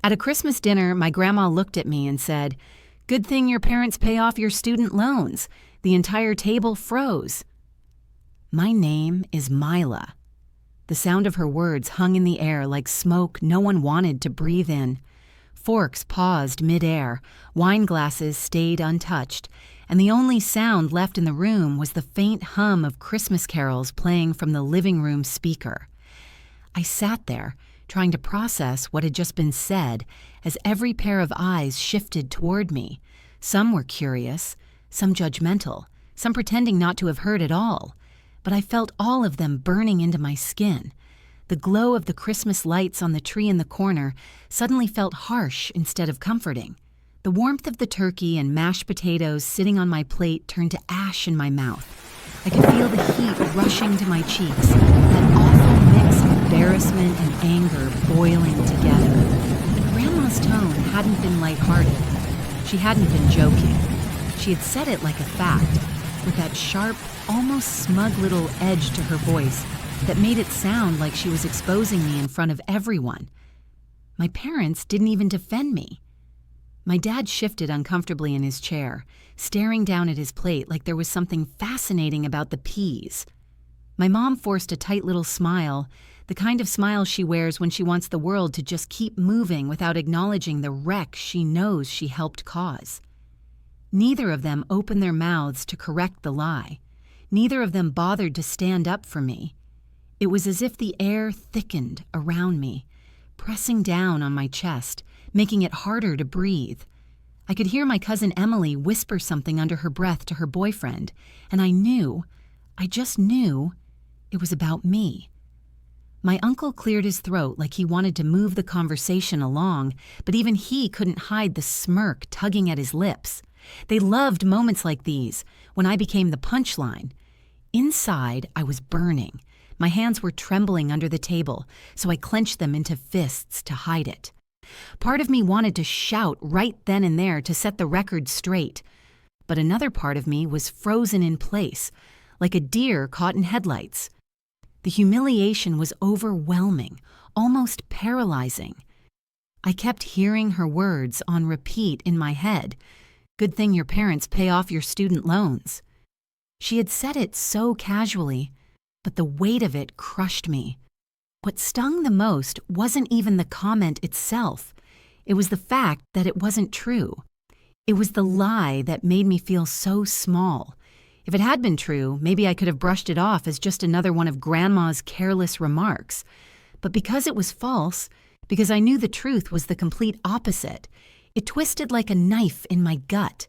At a Christmas dinner, my grandma looked at me and said, "Good thing your parents pay off your student loans." The entire table froze. My name is Myla. The sound of her words hung in the air like smoke no one wanted to breathe in. Forks paused midair, wine glasses stayed untouched, and the only sound left in the room was the faint hum of Christmas carols playing from the living room speaker. I sat there, trying to process what had just been said, as every pair of eyes shifted toward me. Some were curious, some judgmental, some pretending not to have heard at all. But I felt all of them burning into my skin. The glow of the Christmas lights on the tree in the corner suddenly felt harsh instead of comforting. The warmth of the turkey and mashed potatoes sitting on my plate turned to ash in my mouth. I could feel the heat rushing to my cheeks, that awful mix of embarrassment and anger boiling together. Grandma's tone hadn't been lighthearted. She hadn't been joking. She had said it like a fact, with that sharp, almost smug little edge to her voice that made it sound like she was exposing me in front of everyone. My parents didn't even defend me. My dad shifted uncomfortably in his chair, staring down at his plate like there was something fascinating about the peas. My mom forced a tight little smile, the kind of smile she wears when she wants the world to just keep moving without acknowledging the wreck she knows she helped cause. Neither of them opened their mouths to correct the lie. Neither of them bothered to stand up for me. It was as if the air thickened around me, pressing down on my chest, making it harder to breathe. I could hear my cousin Emily whisper something under her breath to her boyfriend, and I just knew, it was about me. My uncle cleared his throat like he wanted to move the conversation along, but even he couldn't hide the smirk tugging at his lips. They loved moments like these, when I became the punchline. Inside, I was burning. My hands were trembling under the table, so I clenched them into fists to hide it. Part of me wanted to shout right then and there to set the record straight, but another part of me was frozen in place, like a deer caught in headlights. The humiliation was overwhelming, almost paralyzing. I kept hearing her words on repeat in my head. "Good thing your parents pay off your student loans." She had said it so casually, but the weight of it crushed me. What stung the most wasn't even the comment itself. It was the fact that it wasn't true. It was the lie that made me feel so small. If it had been true, maybe I could have brushed it off as just another one of Grandma's careless remarks. But because it was false, because I knew the truth was the complete opposite, it twisted like a knife in my gut.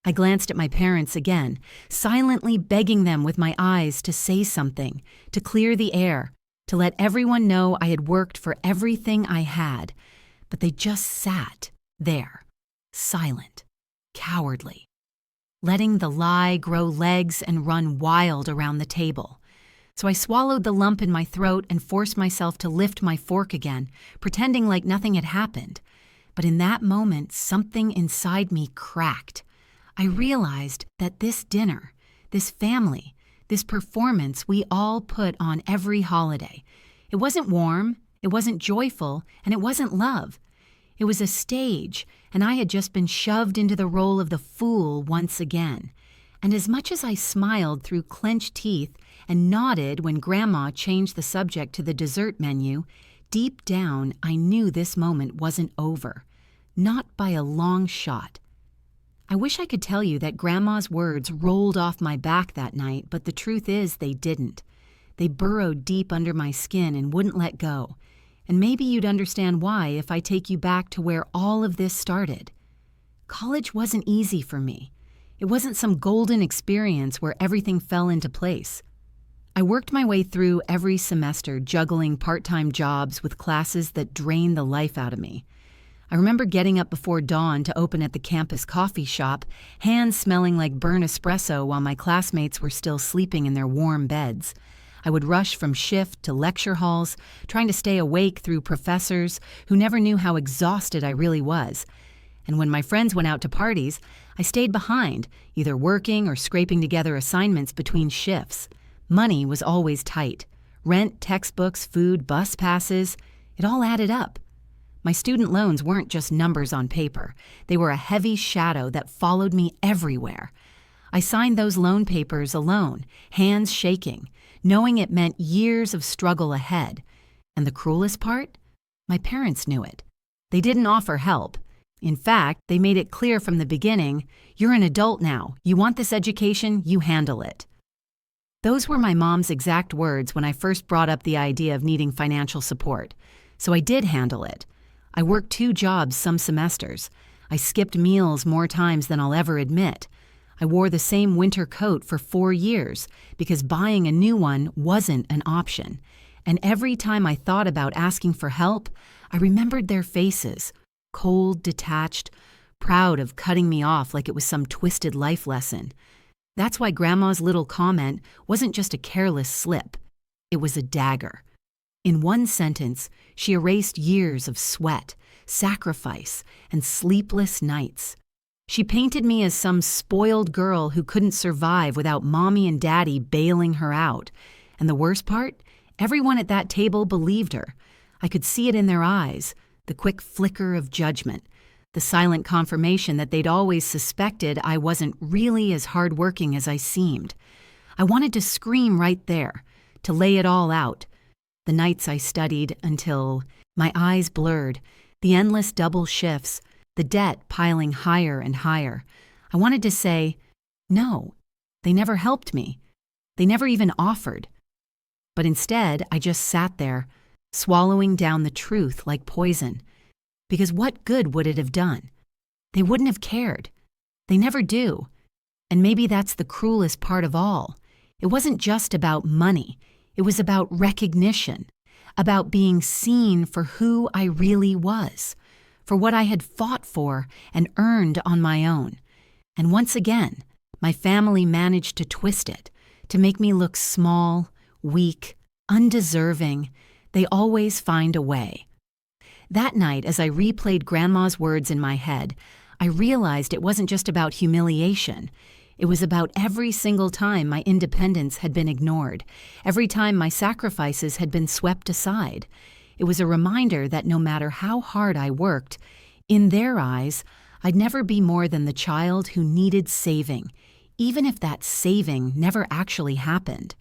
I glanced at my parents again, silently begging them with my eyes to say something, to clear the air, to let everyone know I had worked for everything I had. But they just sat there, silent, cowardly, letting the lie grow legs and run wild around the table. So I swallowed the lump in my throat and forced myself to lift my fork again, pretending like nothing had happened. But in that moment, something inside me cracked. I realized that this dinner, this family, this performance we all put on every holiday, it wasn't warm, it wasn't joyful, and it wasn't love. It was a stage, and I had just been shoved into the role of the fool once again. And as much as I smiled through clenched teeth and nodded when Grandma changed the subject to the dessert menu, deep down I knew this moment wasn't over. Not by a long shot. I wish I could tell you that Grandma's words rolled off my back that night, but the truth is they didn't. They burrowed deep under my skin and wouldn't let go. And maybe you'd understand why if I take you back to where all of this started. College wasn't easy for me. It wasn't some golden experience where everything fell into place. I worked my way through every semester, juggling part-time jobs with classes that drained the life out of me. I remember getting up before dawn to open at the campus coffee shop, hands smelling like burnt espresso while my classmates were still sleeping in their warm beds. I would rush from shift to lecture halls, trying to stay awake through professors who never knew how exhausted I really was. And when my friends went out to parties, I stayed behind, either working or scraping together assignments between shifts. Money was always tight. Rent, textbooks, food, bus passes, it all added up. My student loans weren't just numbers on paper. They were a heavy shadow that followed me everywhere. I signed those loan papers alone, hands shaking, knowing it meant years of struggle ahead. And the cruelest part? My parents knew it. They didn't offer help. In fact, they made it clear from the beginning, "You're an adult now. You want this education, you handle it." Those were my mom's exact words when I first brought up the idea of needing financial support. So I did handle it. I worked 2 jobs some semesters. I skipped meals more times than I'll ever admit. I wore the same winter coat for 4 years because buying a new one wasn't an option. And every time I thought about asking for help, I remembered their faces, cold, detached, proud of cutting me off like it was some twisted life lesson. That's why Grandma's little comment wasn't just a careless slip. It was a dagger. In one sentence, she erased years of sweat, sacrifice, and sleepless nights. She painted me as some spoiled girl who couldn't survive without Mommy and Daddy bailing her out. And the worst part? Everyone at that table believed her. I could see it in their eyes, the quick flicker of judgment, the silent confirmation that they'd always suspected I wasn't really as hardworking as I seemed. I wanted to scream right there, to lay it all out. The nights I studied until my eyes blurred, the endless double shifts, the debt piling higher and higher. I wanted to say, no, they never helped me. They never even offered. But instead, I just sat there, swallowing down the truth like poison. Because what good would it have done? They wouldn't have cared. They never do. And maybe that's the cruelest part of all. It wasn't just about money. It was about recognition, about being seen for who I really was, for what I had fought for and earned on my own. And once again, my family managed to twist it, to make me look small, weak, undeserving. They always find a way. That night, as I replayed Grandma's words in my head, I realized it wasn't just about humiliation. It was about every single time my independence had been ignored, every time my sacrifices had been swept aside. It was a reminder that no matter how hard I worked, in their eyes, I'd never be more than the child who needed saving, even if that saving never actually happened.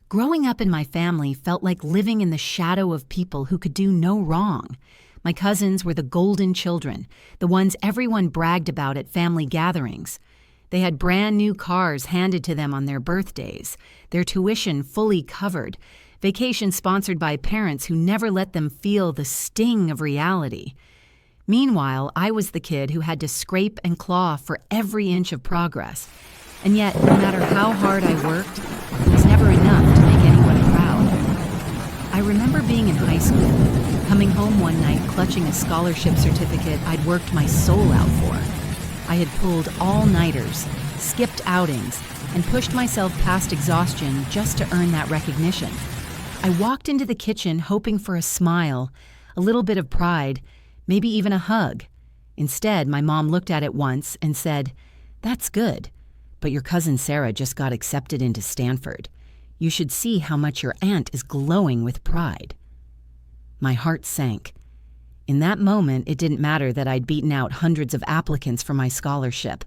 Growing up in my family felt like living in the shadow of people who could do no wrong. My cousins were the golden children, the ones everyone bragged about at family gatherings. They had brand new cars handed to them on their birthdays, their tuition fully covered, vacations sponsored by parents who never let them feel the sting of reality. Meanwhile, I was the kid who had to scrape and claw for every inch of progress. And yet, no matter how hard I worked, it was never enough to make anyone proud. I remember being in high school, coming home one night clutching a scholarship certificate I'd worked my soul out for. I had pulled all-nighters, skipped outings, and pushed myself past exhaustion just to earn that recognition. I walked into the kitchen hoping for a smile, a little bit of pride, maybe even a hug. Instead, my mom looked at it once and said, "That's good. But your cousin Sarah just got accepted into Stanford. You should see how much your aunt is glowing with pride." My heart sank. In that moment, it didn't matter that I'd beaten out hundreds of applicants for my scholarship.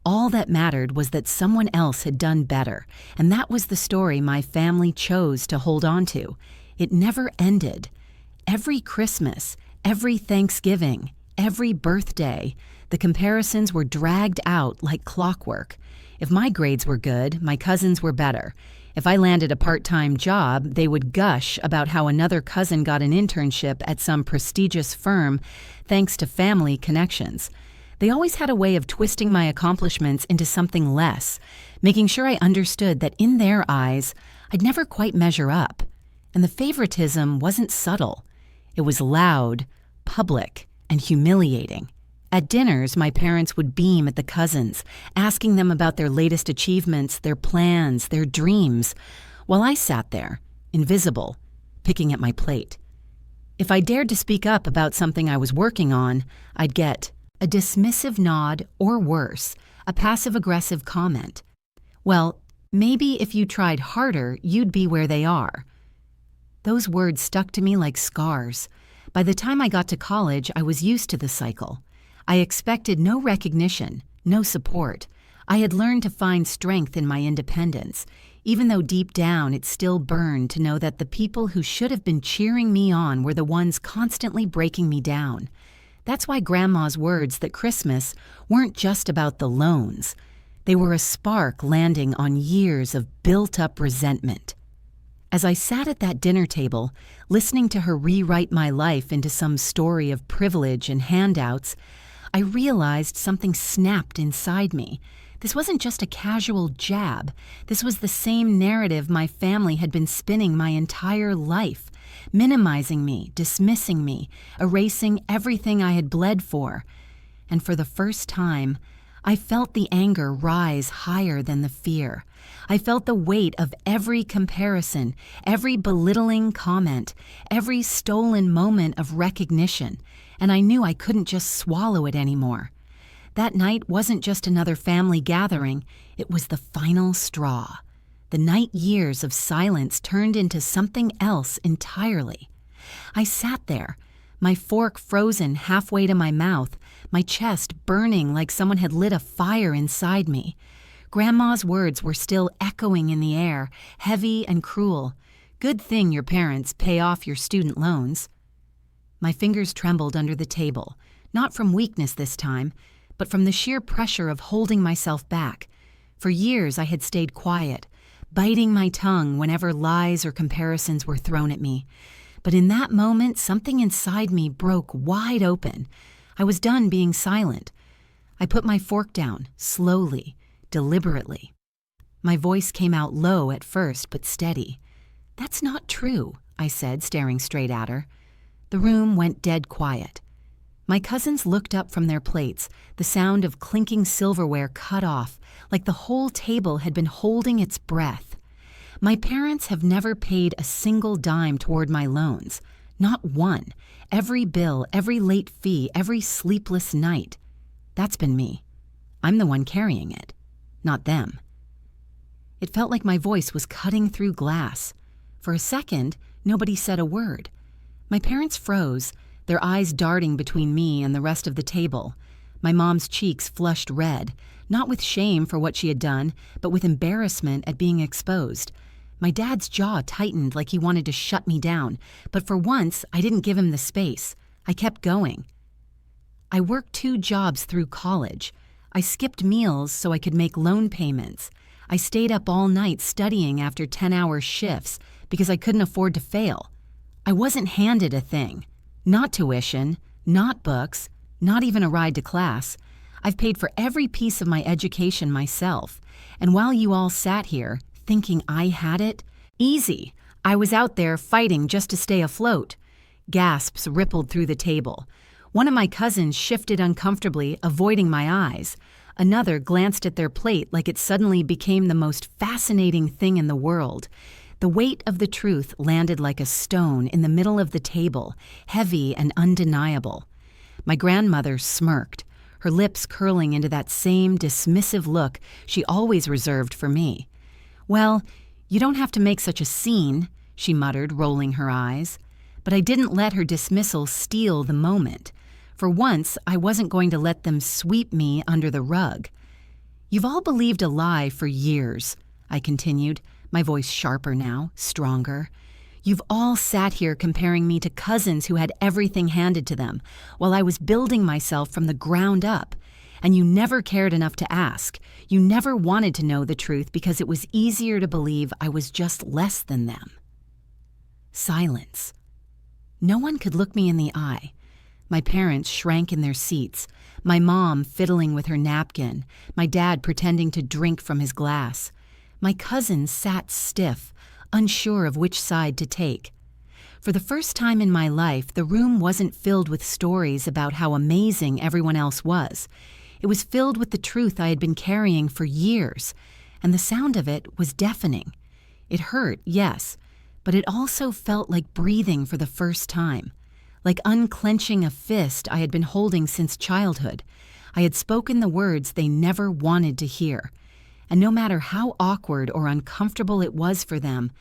All that mattered was that someone else had done better, and that was the story my family chose to hold on to. It never ended. Every Christmas, every Thanksgiving, every birthday, the comparisons were dragged out like clockwork. If my grades were good, my cousins were better. If I landed a part-time job, they would gush about how another cousin got an internship at some prestigious firm thanks to family connections. They always had a way of twisting my accomplishments into something less, making sure I understood that in their eyes, I'd never quite measure up. And the favoritism wasn't subtle. It was loud, public, and humiliating. At dinners, my parents would beam at the cousins, asking them about their latest achievements, their plans, their dreams, while I sat there, invisible, picking at my plate. If I dared to speak up about something I was working on, I'd get a dismissive nod or worse, a passive-aggressive comment. Well, maybe if you tried harder, you'd be where they are. Those words stuck to me like scars. By the time I got to college, I was used to the cycle. I expected no recognition, no support. I had learned to find strength in my independence, even though deep down it still burned to know that the people who should have been cheering me on were the ones constantly breaking me down. That's why Grandma's words that Christmas weren't just about the loans. They were a spark landing on years of built-up resentment. As I sat at that dinner table, listening to her rewrite my life into some story of privilege and handouts, I realized something snapped inside me. This wasn't just a casual jab. This was the same narrative my family had been spinning my entire life, minimizing me, dismissing me, erasing everything I had bled for. And for the first time, I felt the anger rise higher than the fear. I felt the weight of every comparison, every belittling comment, every stolen moment of recognition, and I knew I couldn't just swallow it anymore. That night wasn't just another family gathering, it was the final straw. The night years of silence turned into something else entirely. I sat there, my fork frozen halfway to my mouth, my chest burning like someone had lit a fire inside me. Grandma's words were still echoing in the air, heavy and cruel. Good thing your parents pay off your student loans. My fingers trembled under the table, not from weakness this time, but from the sheer pressure of holding myself back. For years I had stayed quiet, biting my tongue whenever lies or comparisons were thrown at me. But in that moment, something inside me broke wide open. I was done being silent. I put my fork down, slowly, deliberately. My voice came out low at first, but steady. "That's not true," I said, staring straight at her. The room went dead quiet. My cousins looked up from their plates, the sound of clinking silverware cut off, like the whole table had been holding its breath. My parents have never paid a single dime toward my loans. Not one. Every bill, every late fee, every sleepless night. That's been me. I'm the one carrying it, not them. It felt like my voice was cutting through glass. For a second, nobody said a word. My parents froze, their eyes darting between me and the rest of the table. My mom's cheeks flushed red, not with shame for what she had done, but with embarrassment at being exposed. My dad's jaw tightened like he wanted to shut me down, but for once, I didn't give him the space. I kept going. I worked 2 jobs through college. I skipped meals so I could make loan payments. I stayed up all night studying after 10-hour shifts because I couldn't afford to fail. I wasn't handed a thing. Not tuition, not books, not even a ride to class. I've paid for every piece of my education myself. And while you all sat here, thinking I had it, easy. I was out there fighting just to stay afloat. Gasps rippled through the table. One of my cousins shifted uncomfortably, avoiding my eyes. Another glanced at their plate like it suddenly became the most fascinating thing in the world. The weight of the truth landed like a stone in the middle of the table, heavy and undeniable. My grandmother smirked, her lips curling into that same dismissive look she always reserved for me. "Well, you don't have to make such a scene," she muttered, rolling her eyes. But I didn't let her dismissal steal the moment. For once, I wasn't going to let them sweep me under the rug. "You've all believed a lie for years," I continued, my voice sharper now, stronger. "You've all sat here comparing me to cousins who had everything handed to them, while I was building myself from the ground up. And you never cared enough to ask. You never wanted to know the truth because it was easier to believe I was just less than them." Silence. No one could look me in the eye. My parents shrank in their seats, my mom fiddling with her napkin, my dad pretending to drink from his glass. My cousins sat stiff, unsure of which side to take. For the first time in my life, the room wasn't filled with stories about how amazing everyone else was. It was filled with the truth I had been carrying for years, and the sound of it was deafening. It hurt, yes, but it also felt like breathing for the first time, like unclenching a fist I had been holding since childhood. I had spoken the words they never wanted to hear, and no matter how awkward or uncomfortable it was for them,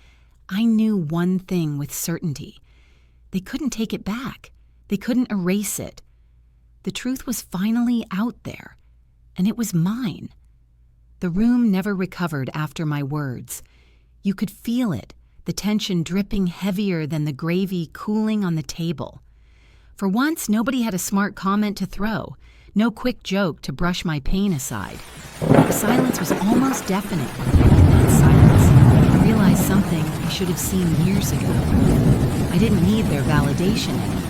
I knew one thing with certainty. They couldn't take it back. They couldn't erase it. The truth was finally out there, and it was mine. The room never recovered after my words. You could feel it, the tension dripping heavier than the gravy cooling on the table. For once, nobody had a smart comment to throw, no quick joke to brush my pain aside. The silence was almost deafening. In that silence, I realized something I should have seen years ago. I didn't need their validation anymore.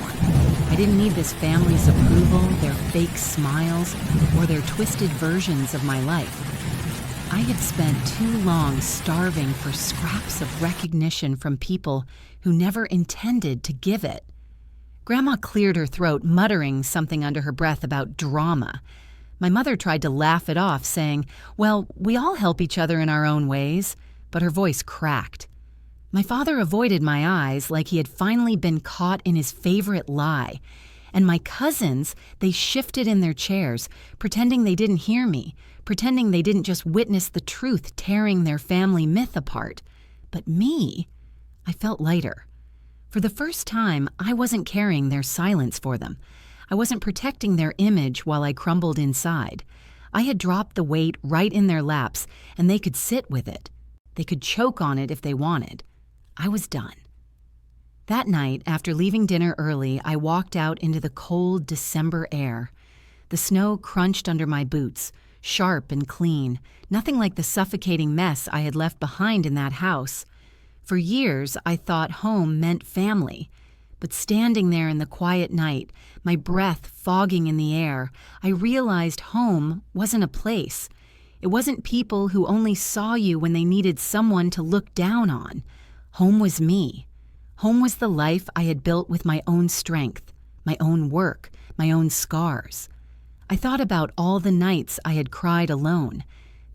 I didn't need this family's approval, their fake smiles, or their twisted versions of my life. I had spent too long starving for scraps of recognition from people who never intended to give it. Grandma cleared her throat, muttering something under her breath about drama. My mother tried to laugh it off, saying, "Well, we all help each other in our own ways," but her voice cracked. My father avoided my eyes like he had finally been caught in his favorite lie. And my cousins, they shifted in their chairs, pretending they didn't hear me, pretending they didn't just witness the truth tearing their family myth apart. But me, I felt lighter. For the first time, I wasn't carrying their silence for them. I wasn't protecting their image while I crumbled inside. I had dropped the weight right in their laps, and they could sit with it. They could choke on it if they wanted. I was done. That night, after leaving dinner early, I walked out into the cold December air. The snow crunched under my boots, sharp and clean, nothing like the suffocating mess I had left behind in that house. For years, I thought home meant family. But standing there in the quiet night, my breath fogging in the air, I realized home wasn't a place. It wasn't people who only saw you when they needed someone to look down on. Home was me. Home was the life I had built with my own strength, my own work, my own scars. I thought about all the nights I had cried alone,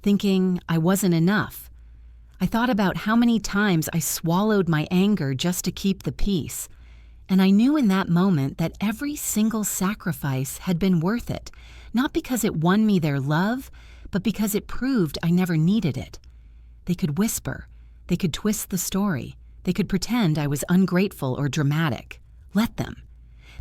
thinking I wasn't enough. I thought about how many times I swallowed my anger just to keep the peace. And I knew in that moment that every single sacrifice had been worth it, not because it won me their love, but because it proved I never needed it. They could whisper. They could twist the story. They could pretend I was ungrateful or dramatic. Let them.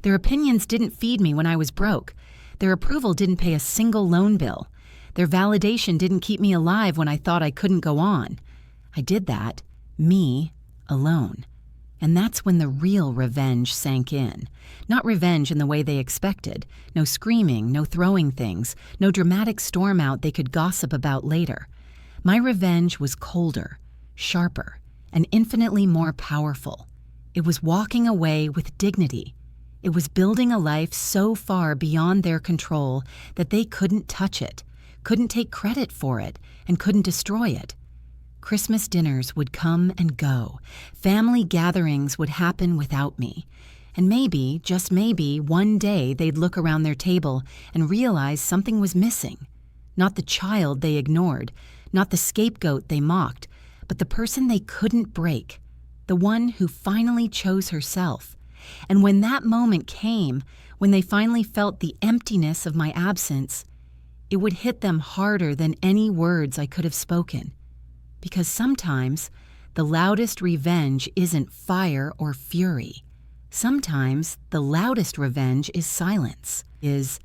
Their opinions didn't feed me when I was broke. Their approval didn't pay a single loan bill. Their validation didn't keep me alive when I thought I couldn't go on. I did that, me, alone. And that's when the real revenge sank in. Not revenge in the way they expected. No screaming, no throwing things, no dramatic storm out they could gossip about later. My revenge was colder, sharper, and infinitely more powerful. It was walking away with dignity. It was building a life so far beyond their control that they couldn't touch it, couldn't take credit for it, and couldn't destroy it. Christmas dinners would come and go. Family gatherings would happen without me. And maybe, just maybe, one day they'd look around their table and realize something was missing. Not the child they ignored, not the scapegoat they mocked, but the person they couldn't break, the one who finally chose herself. And when that moment came, when they finally felt the emptiness of my absence, it would hit them harder than any words I could have spoken. Because sometimes the loudest revenge isn't fire or fury. Sometimes the loudest revenge is silence, is